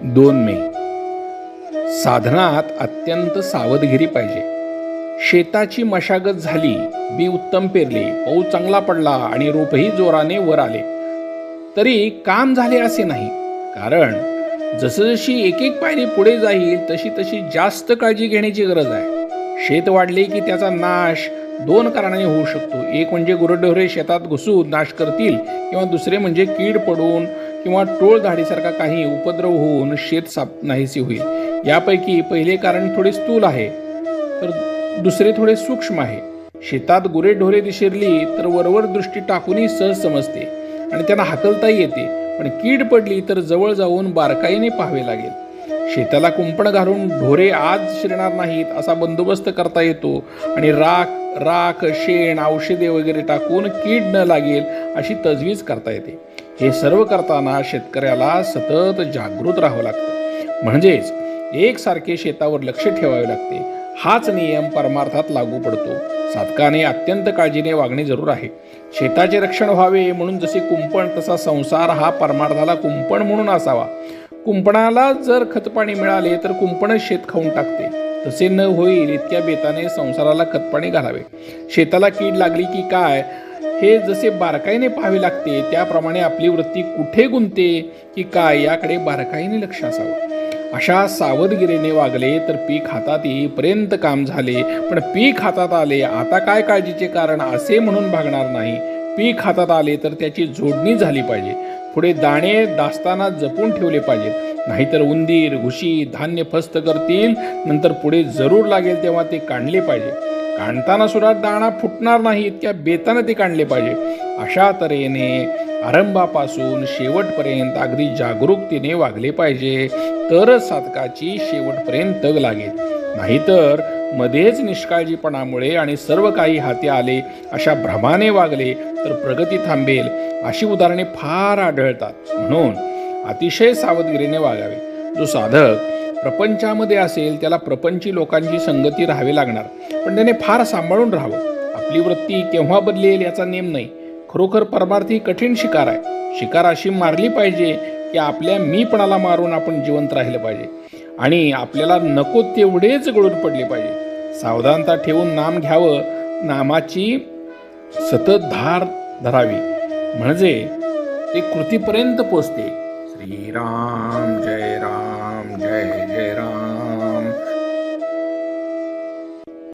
2 मे. साधनात अत्यंत सावधगिरी पाहिजे. शेताची मशागत झाली, बी उत्तम पेरले, पाऊस चांगला पडला आणि रोपही जोराने वर आले, तरी काम झाले असे नाही. कारण जसजशी एक एक पायरी पुढे जाईल तशी तशी जास्त काळजी घेण्याची गरज आहे. शेत वाढले की त्याचा नाश 2 कारणाने होऊ शकतो. एक म्हणजे गुरढोरे शेतात घुसून नाश करतील, किंवा दुसरे म्हणजे कीड पडून किंवा टोळधाडीसारखा काही उपद्रव होऊन शेत साफ नाहीसे होईल. यापैकी पहिले कारण थोडे स्थूल आहे, तर दुसरे थोडे सूक्ष्म आहे. शेतात गुरेढोरे दिशिरली तर वरवर दृष्टी टाकूनही सहज समजते आणि त्यांना हाकलताही येते. पण कीड पडली तर जवळ जाऊन बारकाईने पाहावे लागेल. शेताला कुंपण घालून ढोरे आज शिरणार नाहीत असा बंदोबस्त करता येतो आणि राख शेण औषधे वगैरे टाकून कीड न लागेल अशी तजवीज करता येते. हे सर्व करताना शेतकऱ्याला सतत जागृत राहावं लागतं, म्हणजेच एकसारखे शेतावर लक्ष ठेवावे लागते. हाच नियम परमार्थात लागू पडतो. साधकाने अत्यंत काळजीने वागणे जरूर आहे. शेताचे रक्षण व्हावे म्हणून जसे कुंपण, तसा संसार हा परमार्थाला कुंपण म्हणून असावा. कुंपणाला जर खतपाणी मिळाले तर कुंपणच शेत खाऊन टाकते. तसे न होईल इतक्या बेताने संसाराला खतपाणी घालावे. शेताला कीड लागली की काय हे जसे बारकाईने पाहावे लागते, त्याप्रमाणे आपली वृत्ती कुठे गुंतते की काय याकडे बारकाईने लक्ष असावं. अशा सावधगिरीने वागले तर पीक हातात येईपर्यंत काम झाले. पण पीक हातात आले, आता काय काळजीचे कारण असे म्हणून भागणार नाही. पीक हातात आले तर त्याची जोडणी झाली पाहिजे. पुढे दाणे दास्ताना जपून ठेवले पाहिजेत, नाहीतर उंदीर घुशी धान्य फस्त करतील. नंतर पुढे जरूर लागेल तेव्हा ते काढले पाहिजे. काढताना सुद्धा दाणा फुटणार नाही इतक्या बेताने ते काढले पाहिजे. अशा तऱ्हेने आरंभापासून शेवटपर्यंत अगदी जागरूकतेने वागले पाहिजे, तरच साधकाची शेवटपर्यंत तग लागेल. नाहीतर मध्येच निष्काळजीपणामुळे आणि सर्व काही हाती आले अशा भ्रमाने वागले तर प्रगती थांबेल. अशी उदाहरणे फार आढळतात. म्हणून अतिशय सावधगिरीने वागावे. जो साधक प्रपंचामध्ये असेल त्याला प्रपंची लोकांची संगती राहावी लागणार, पण त्याने फार सांभाळून राहावं. आपली वृत्ती केव्हा बदलेल याचा नेम नाही. खरोखर परमार्थी कठीण शिकार आहे. शिकार अशी मारली पाहिजे की आपल्या मीपणाला मारून आपण जिवंत राहिलं पाहिजे आणि आपल्याला नको तेवढेच गळून पडले पाहिजे. सावधानता ठेवून नाम घ्यावं, नामाची सतत धार धरावी, म्हणजे ते कृतीपर्यंत पोचते. श्रीराम जय राम.